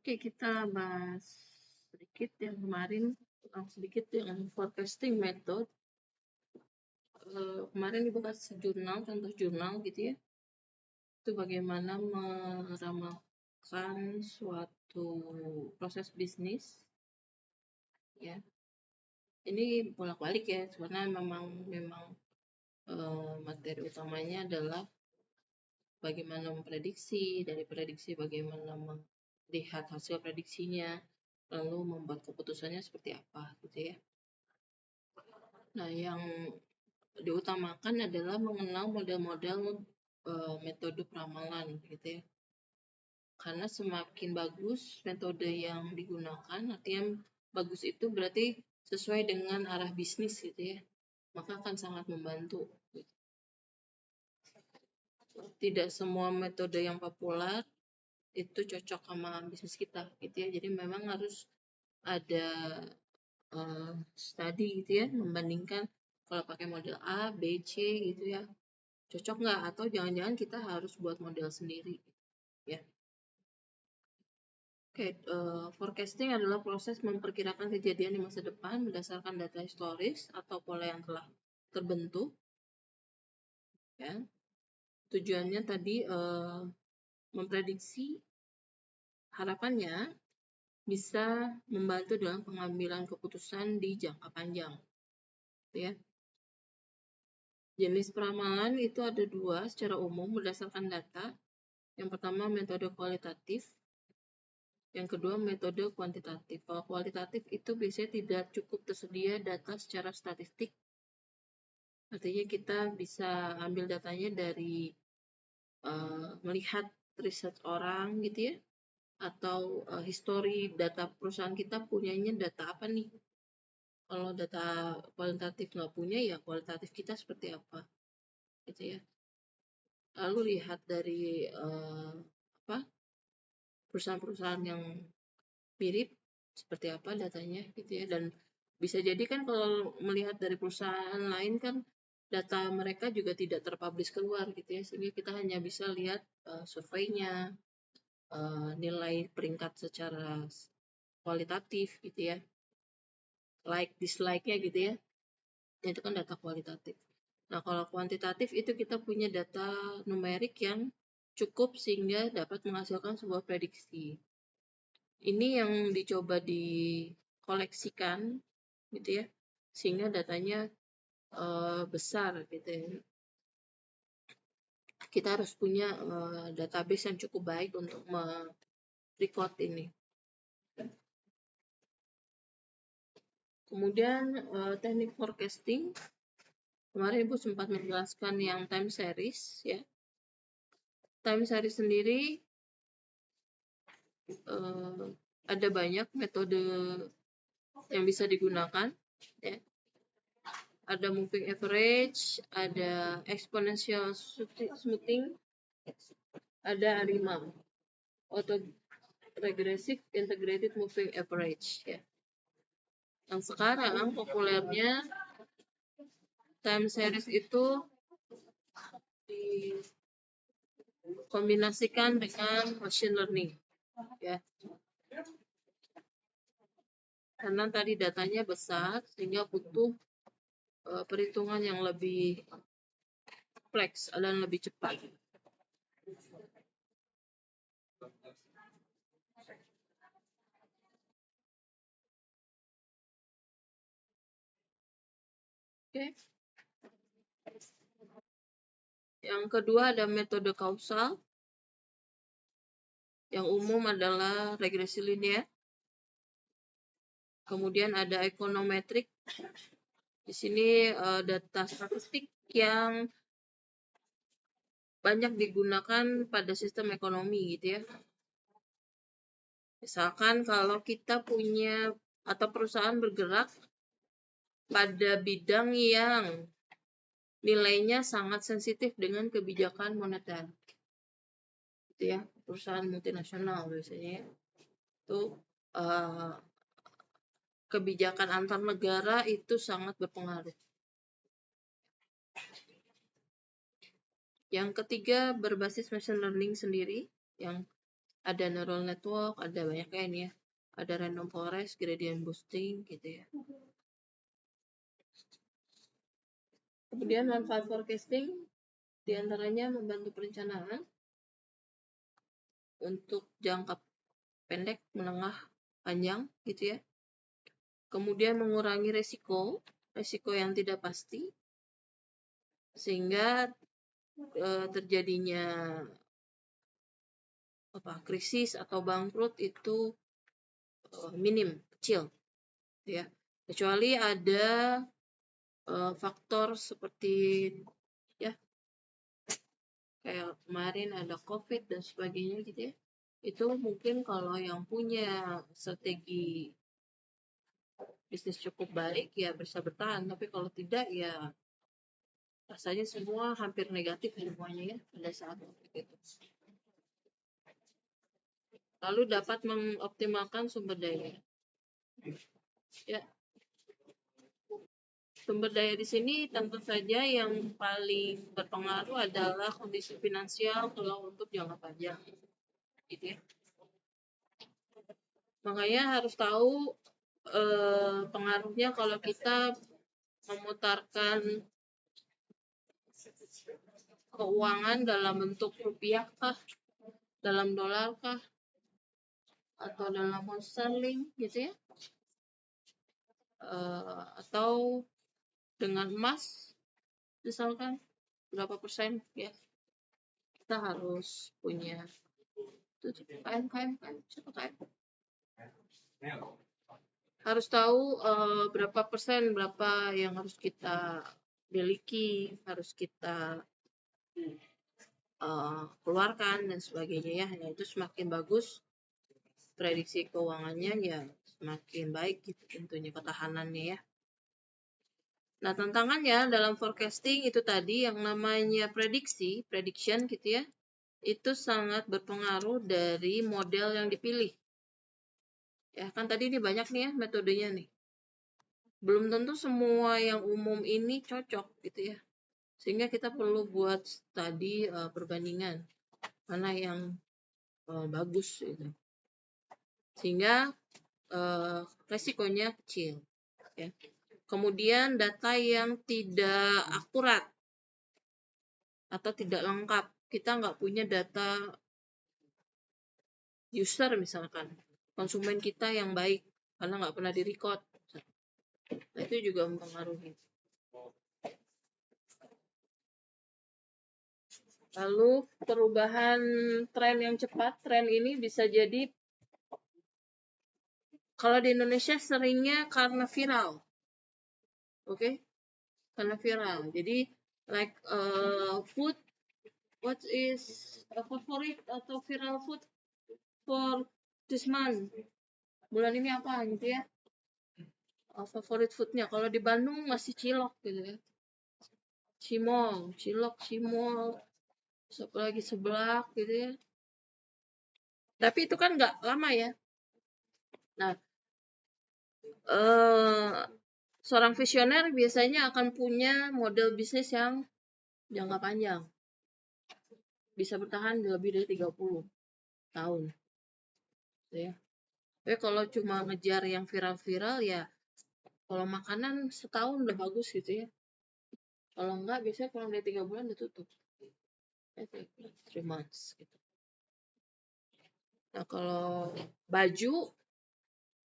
Oke, kita bahas sedikit yang kemarin, sedikit yang forecasting method. Kemarin dibahas jurnal, contoh jurnal gitu ya. Itu bagaimana meramalkan suatu proses bisnis, ya. Ini bolak-balik ya, sebenarnya memang materi utamanya adalah bagaimana memprediksi, dari prediksi bagaimana melihat hasil prediksinya, lalu membuat keputusannya seperti apa gitu ya. Nah, yang diutamakan adalah mengenal model-model metode peramalan gitu ya. Karena semakin bagus metode yang digunakan, artinya bagus itu berarti sesuai dengan arah bisnis gitu ya. Maka akan sangat membantu. Tidak semua metode yang populer itu cocok sama bisnis kita gitu ya. Jadi memang harus ada studi gitu ya, membandingkan kalau pakai model A, B, C gitu ya, cocok nggak, atau jangan-jangan kita harus buat model sendiri ya. Oke, forecasting adalah proses memperkirakan kejadian di masa depan berdasarkan data historis atau pola yang telah terbentuk ya. Tujuannya tadi memprediksi, harapannya bisa membantu dalam pengambilan keputusan di jangka panjang gitu ya. Jenis peramalan itu ada dua secara umum berdasarkan data. Yang pertama metode kualitatif, yang kedua metode kuantitatif. Kalau kualitatif itu biasanya tidak cukup tersedia data secara statistik. Artinya kita bisa ambil datanya dari melihat riset orang gitu ya, atau history data perusahaan kita punyanya data apa nih. Kalau data kualitatif nggak punya, ya kualitatif kita seperti apa gitu ya. Lalu lihat dari perusahaan-perusahaan yang mirip seperti apa datanya gitu ya. Dan bisa jadi kan kalau melihat dari perusahaan lain kan data mereka juga tidak terpublish keluar gitu ya, sehingga kita hanya bisa lihat surveinya, nilai peringkat secara kualitatif gitu ya, like dislike-nya gitu ya, itu kan data kualitatif. Nah, kalau kuantitatif itu kita punya data numerik yang cukup sehingga dapat menghasilkan sebuah prediksi. Ini yang dicoba dikoleksikan gitu ya, sehingga datanya besar gitu ya. Kita harus punya database yang cukup baik untuk merecord ini. Kemudian teknik forecasting, kemarin Ibu sempat menjelaskan yang time series ya. Time series sendiri ada banyak metode yang bisa digunakan ya. Ada moving average, ada exponential smoothing, ada ARIMA, auto regressive integrated moving average ya. Yang sekarang populernya time series itu dikombinasikan dengan machine learning ya. Karena tadi datanya besar sehingga butuh perhitungan yang lebih kompleks dan lebih cepat. Oke. Yang kedua ada metode kausal. Yang umum adalah regresi linear. Kemudian ada ekonometrik. Di sini data statistik yang banyak digunakan pada sistem ekonomi gitu ya. Misalkan kalau kita punya atau perusahaan bergerak pada bidang yang nilainya sangat sensitif dengan kebijakan moneter. Gitu ya, perusahaan multinasional biasanya itu kebijakan antar negara itu sangat berpengaruh. Yang ketiga berbasis machine learning sendiri yang Ada neural network, ada banyak kayak ini ya. Ada random forest, gradient boosting gitu ya. Kemudian manfaat forecasting diantaranya membantu perencanaan untuk jangka pendek, menengah, panjang gitu ya. Kemudian mengurangi resiko yang tidak pasti, sehingga terjadinya krisis atau bangkrut itu minim, kecil ya. Kecuali ada faktor seperti ya kayak kemarin ada COVID dan sebagainya gitu ya. Itu mungkin kalau yang punya strategi bisnis cukup baik ya bisa bertahan, tapi kalau tidak ya rasanya semua hampir negatif semuanya ya pada saat itu. Lalu dapat mengoptimalkan sumber daya. Ya, sumber daya di sini tentu saja yang paling berpengaruh adalah kondisi finansial kalau untuk jangka panjang, gitu ya. Makanya harus tahu pengaruhnya kalau kita memutarkan keuangan dalam bentuk rupiah kah, dalam dolar kah, atau dalam pound sterling gitu ya, atau dengan emas misalkan berapa persen ya, kita harus punya itu KM harus tahu berapa persen, berapa yang harus kita miliki, harus kita keluarkan dan sebagainya ya. Nah, itu semakin bagus prediksi keuangannya ya semakin baik gitu tentunya ketahanannya ya. Nah, tantangannya dalam forecasting itu tadi yang namanya prediction gitu ya, itu sangat berpengaruh dari model yang dipilih. Ya, kan tadi ini banyak nih ya metodenya nih. Belum tentu semua yang umum ini cocok gitu ya. Sehingga kita perlu buat studi perbandingan mana yang bagus gitu. Sehingga resikonya kecil ya. Kemudian data yang tidak akurat atau tidak lengkap. Kita nggak punya data user misalkan, konsumen kita yang baik karena nggak pernah di-record. Nah, itu juga mempengaruhi. Lalu perubahan tren yang cepat, tren ini bisa jadi kalau di Indonesia seringnya karena viral. Oke? Karena viral. Jadi like food, what is a favorite atau viral food for this month? Bulan ini apa gitu ya? Favorit foodnya. Kalau di Bandung masih cilok gitu ya. Cimol, cilok, cimol, lagi seblak gitu ya. Tapi itu kan nggak lama ya. Nah, seorang visioner biasanya akan punya model bisnis yang jangka panjang. Bisa bertahan lebih dari 30 tahun. Ya. Tapi kalau cuma ngejar yang viral-viral ya, kalau makanan setahun udah bagus gitu ya. Kalau enggak, biasanya kurang dari 3 bulan udah tutup. 3 months gitu. Nah, kalau baju,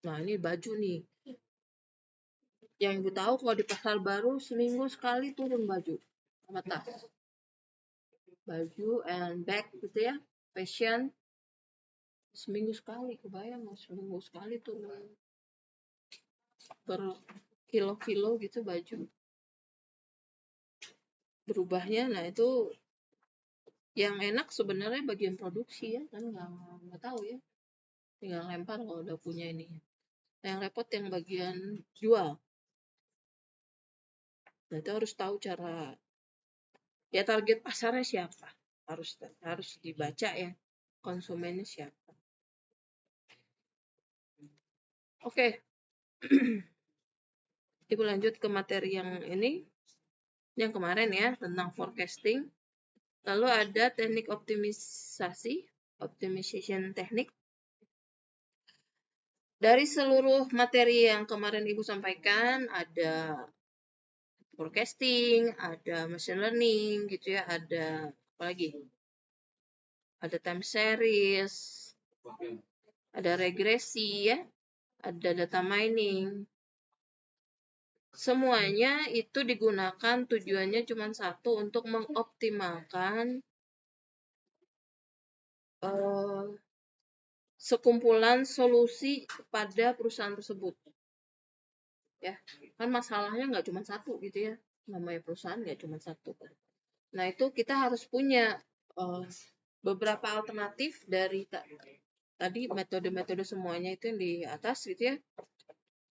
nah ini baju nih. Yang ibu tahu kalau di pasar baru seminggu sekali turun baju sama tas. Baju and bag gitu ya, fashion. Seminggu sekali, kebayang seminggu sekali turun per kilo-kilo gitu baju. Berubahnya, nah itu yang enak sebenarnya bagian produksi ya, kan nggak tahu ya. Tinggal lempar kalau udah punya ini. Nah, yang repot yang bagian jual. Nah, itu harus tahu cara ya target pasarnya siapa. Harus dibaca ya. Konsumennya siapa. Oke. Ibu lanjut ke materi yang ini. Yang kemarin ya tentang forecasting. Lalu ada teknik optimisasi. optimization teknik. Dari seluruh materi yang kemarin Ibu sampaikan, ada forecasting, ada machine learning gitu ya, ada apa lagi? Ada time series, ada regresi ya, ada data mining. Semuanya itu digunakan tujuannya cuma satu, untuk mengoptimalkan sekumpulan solusi pada perusahaan tersebut. Ya, kan masalahnya nggak cuma satu gitu ya, namanya perusahaan nggak cuma satu. Nah itu kita harus punya beberapa alternatif dari tadi metode-metode semuanya itu yang di atas gitu ya.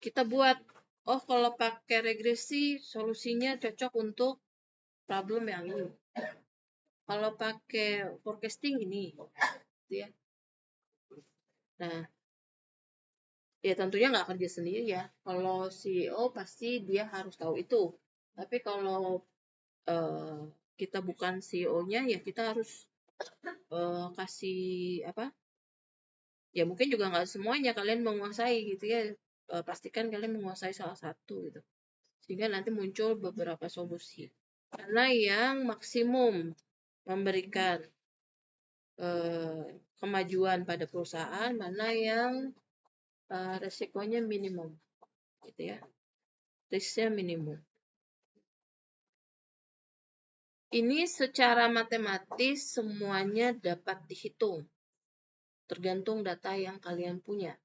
Kita buat, oh kalau pakai regresi solusinya cocok untuk problem yang ini. Kalau pakai forecasting ini, gitu ya. Nah, ya tentunya nggak kerja sendiri ya. Kalau CEO pasti dia harus tahu itu. Tapi kalau kita bukan CEO-nya, ya kita harus kasih apa? Ya mungkin juga nggak semuanya kalian menguasai gitu ya. Pastikan kalian menguasai salah satu gitu. Sehingga nanti muncul beberapa solusi. Karena yang maksimum memberikan kemajuan pada perusahaan, mana yang resikonya minimum, gitu ya, risknya minimum. Ini secara matematis semuanya dapat dihitung, tergantung data yang kalian punya.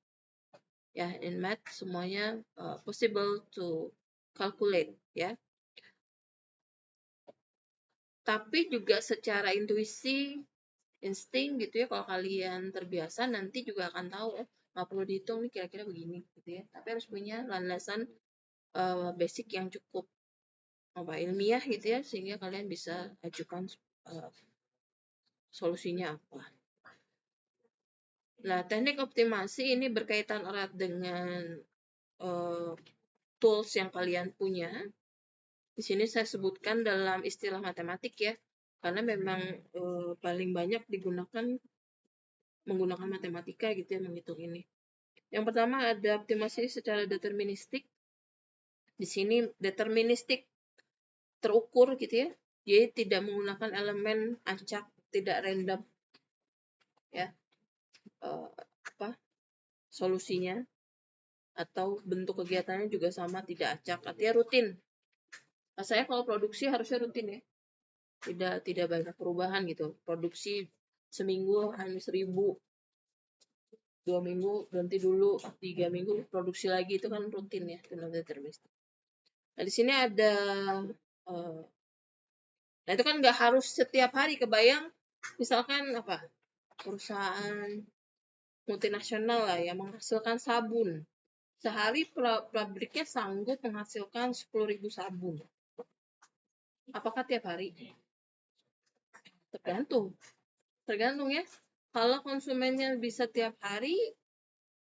Ya, in math semuanya possible to calculate, ya. Tapi juga secara intuisi, insting gitu ya, kalau kalian terbiasa nanti juga akan tahu, nggak perlu dihitung nih kira-kira begini, gitu ya. Tapi harus punya landasan basic yang cukup ilmiah gitu ya, sehingga kalian bisa ajukan solusinya apa. Nah, teknik optimasi ini berkaitan erat dengan tools yang kalian punya. Di sini saya sebutkan dalam istilah matematik ya, karena memang paling banyak digunakan menggunakan matematika gitu ya, menghitung ini. Yang pertama ada optimasi secara deterministik. Di sini deterministik terukur gitu ya, jadi tidak menggunakan elemen acak, tidak random ya, solusinya atau bentuk kegiatannya juga sama, tidak acak, artinya rutin. Nah, saya kalau produksi harusnya rutin ya, tidak banyak perubahan gitu. Produksi seminggu hanya 1000, 2 minggu berhenti dulu, 3 minggu produksi lagi, itu kan rutin ya, itu deterministik. Nah di sini ada nah itu kan nggak harus setiap hari. Kebayang misalkan apa, perusahaan multinasional lah yang menghasilkan sabun, sehari pabriknya sanggup menghasilkan 10.000 sabun. Apakah tiap hari? Tergantung ya. Kalau konsumennya bisa tiap hari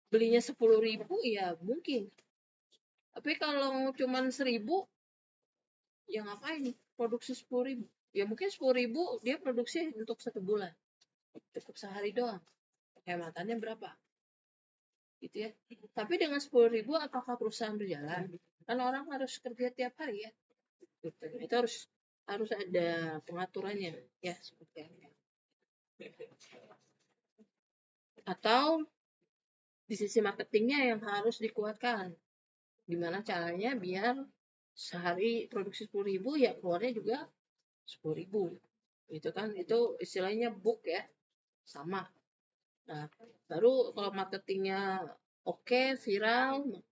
belinya 10.000, ya mungkin. Tapi kalau cuma 1.000, ya ngapain produksi 10.000? Ya mungkin 10.000 dia produksi untuk 1 bulan, cukup sehari doang. Hematannya berapa? Gitu ya. Tapi dengan 10.000 apakah perusahaan berjalan? Kan orang harus kerja tiap hari ya. Gitu. Itu harus ada pengaturannya ya, seperti itu. Atau di sisi marketingnya yang harus dikuatkan. Gimana caranya biar sehari produksi 10.000 ya keluarnya juga 10.000. Itu kan, itu istilahnya book ya, sama. Nah, baru kalau marketingnya oke, viral,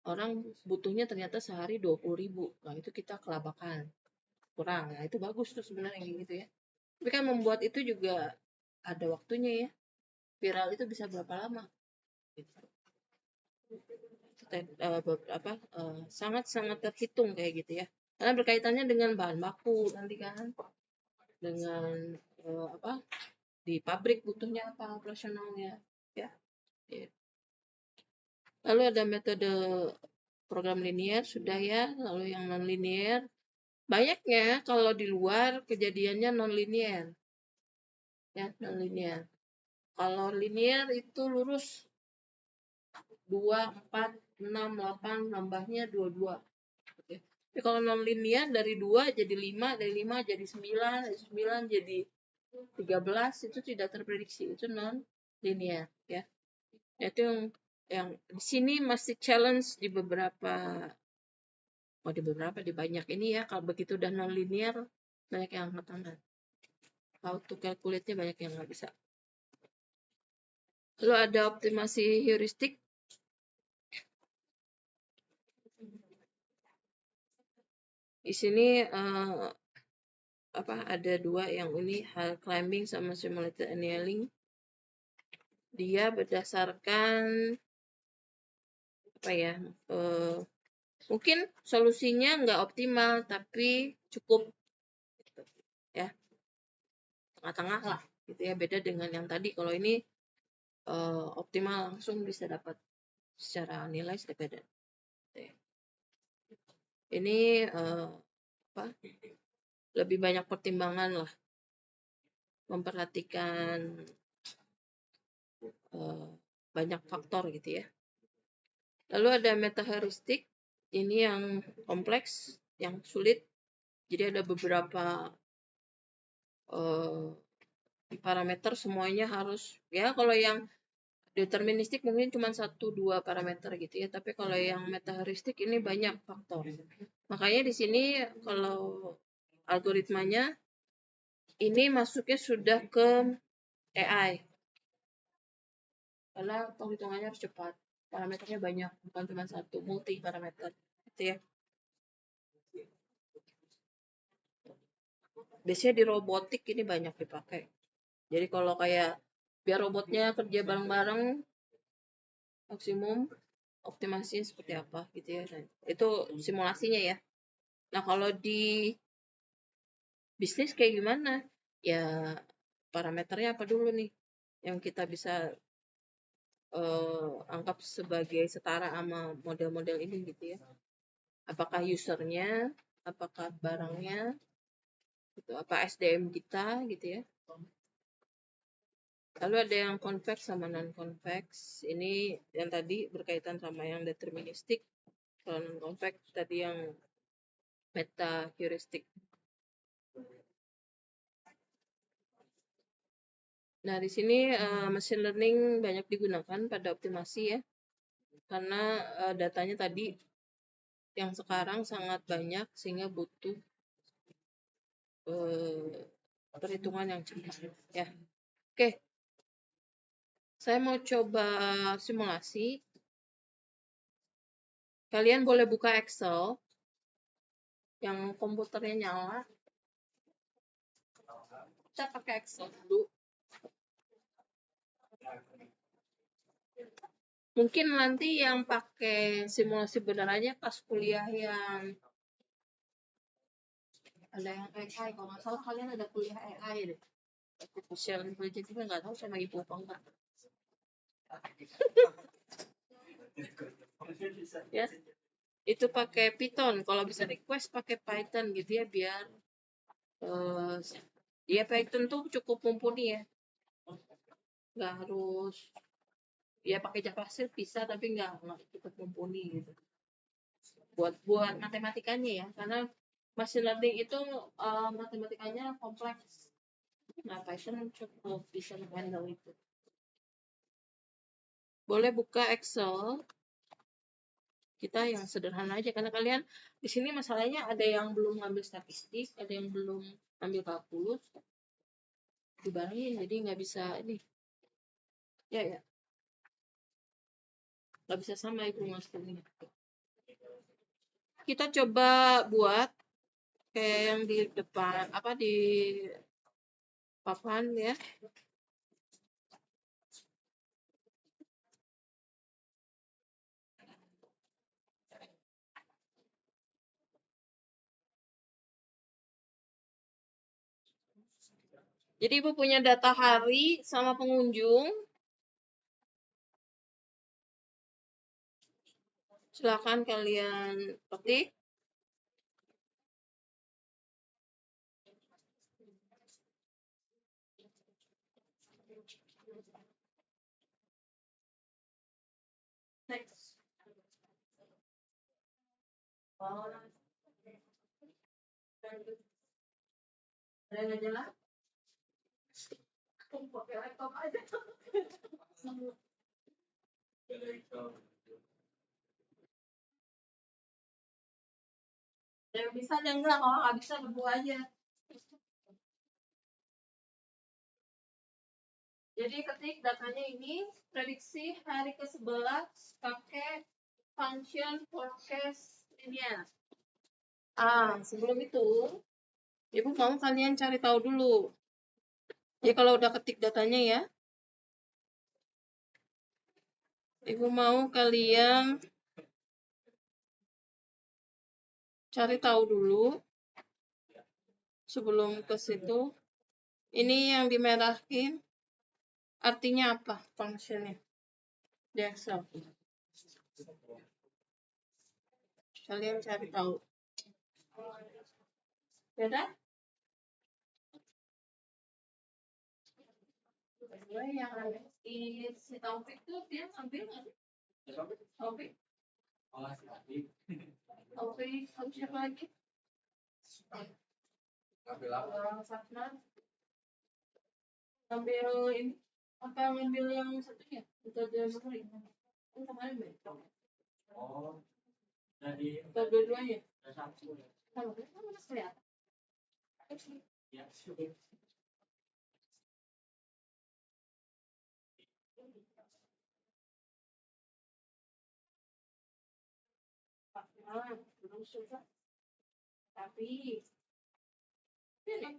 orang butuhnya ternyata sehari 20.000. Nah, itu kita kelabakan. Kurang. Nah, itu bagus tuh sebenarnya gitu ya. Tapi kan membuat itu juga ada waktunya ya. Viral itu bisa berapa lama? Gitu. Sangat-sangat terhitung kayak gitu ya. Karena berkaitannya dengan bahan baku nanti kan. Dengan di pabrik butuhnya apa operasionalnya ya. Lalu ada metode program linear sudah ya, lalu yang non linear. Banyaknya kalau di luar kejadiannya non linear. Ya, non linear. Kalau linear itu lurus 2, 4, 6, 8, nambahnya 22. Oke. Tapi kalau non linear dari 2 jadi 5, dari 5 jadi 9, dari 9 jadi 13, itu tidak terprediksi, itu non linear ya. Itu yang di sini masih challenge di beberapa, di banyak ini ya. Kalau begitu udah non linear banyak yang angkat tangan. How to calculate-nya banyak yang nggak bisa. Lalu ada optimasi heuristik. Di sini ada dua yang ini, hill climbing sama simulated annealing. Dia berdasarkan mungkin solusinya nggak optimal tapi cukup ya, tengah-tengah lah gitu ya. Beda dengan yang tadi, kalau ini optimal langsung bisa dapat secara nilai sudah beda. Ini lebih banyak pertimbangan lah, memperhatikan banyak faktor gitu ya. Lalu ada meta heuristik, ini yang kompleks, yang sulit. Jadi ada beberapa parameter, semuanya harus ya. Kalau yang deterministik mungkin cuma 1-2 parameter gitu ya, tapi kalau yang meta heuristik ini banyak faktor. Makanya di sini kalau algoritmanya ini masuknya sudah ke AI, karena penghitungannya harus cepat, parameternya banyak, bukan cuma satu, multi parameter gitu ya. Biasanya di robotik ini banyak dipakai. Jadi kalau kayak biar robotnya kerja bareng-bareng, maksimum optimasinya seperti apa gitu ya. Nah, itu simulasinya ya. Nah, kalau di bisnis kayak gimana? Ya parameternya apa dulu nih yang kita bisa anggap sebagai setara sama model-model ini gitu ya. Apakah usernya, apakah barangnya, gitu, apa SDM kita gitu ya. Lalu ada yang convex sama non-convex. Ini yang tadi berkaitan sama yang deterministik. Kalau non-convex tadi yang meta heuristik. Nah, di sini machine learning banyak digunakan pada optimasi ya. Karena datanya tadi yang sekarang sangat banyak sehingga butuh perhitungan yang cepat ya. Oke. Saya mau coba simulasi. Kalian boleh buka Excel yang komputernya nyala. Kita pakai Excel dulu. Mungkin nanti yang pakai simulasi benar aja pas kuliah yang ada yang AI. Kalau nggak salah kalian ada kuliah AI deh. Artificial intelligence, juga nggak tahu sama ibu apa enggak. Ya, itu pakai Python. Kalau bisa request pakai Python gitu ya, biar ya Python tuh cukup mumpuni ya. Nggak harus ya pakai JavaScript bisa, tapi nggak cukup mumpuni gitu. Buat matematikanya ya, karena machine learning itu matematikanya kompleks. Nah, Python cukup bisa handle itu. Boleh buka Excel. Kita yang sederhana aja, karena kalian di sini masalahnya ada yang belum ngambil statistik, ada yang belum ambil kalkulus, dibarengin, jadi nggak bisa ini. Ya, nggak bisa sama ibu maksudnya. Kita coba buat kayak yang di depan, di papan ya. Jadi Ibu punya data hari sama pengunjung. Silakan kalian ketik. Next. Oh, ada nggak jelas? Pakai laptop aja. Yang bisa dan enggak, kalau nggak bisa lebu aja. Jadi ketik datanya ini, prediksi hari ke-11 pakai function forecast linear. Sebelum itu, Ibu mau kalian cari tahu dulu. Ya kalau udah ketik datanya ya, Ibu mau kalian cari tahu dulu sebelum ke situ. Ini yang dimerahin artinya apa functionnya di Excel? Kalian cari tahu. Beda? Yang si Taufik tuh dia ambil nggak sih? Taufik? Taufik, siapa lagi? Safnan. Ambil ini, apa ngambil yang satunya? Metode memory. Kan kemarin beda. Jadi dua-duanya. Kalau kan masih kelihatan. Belum susah. Tapi ini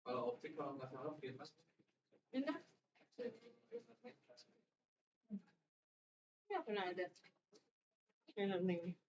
kalau optik kalau nggak salah pintas. Pindah. Ya pernah ada. Ini.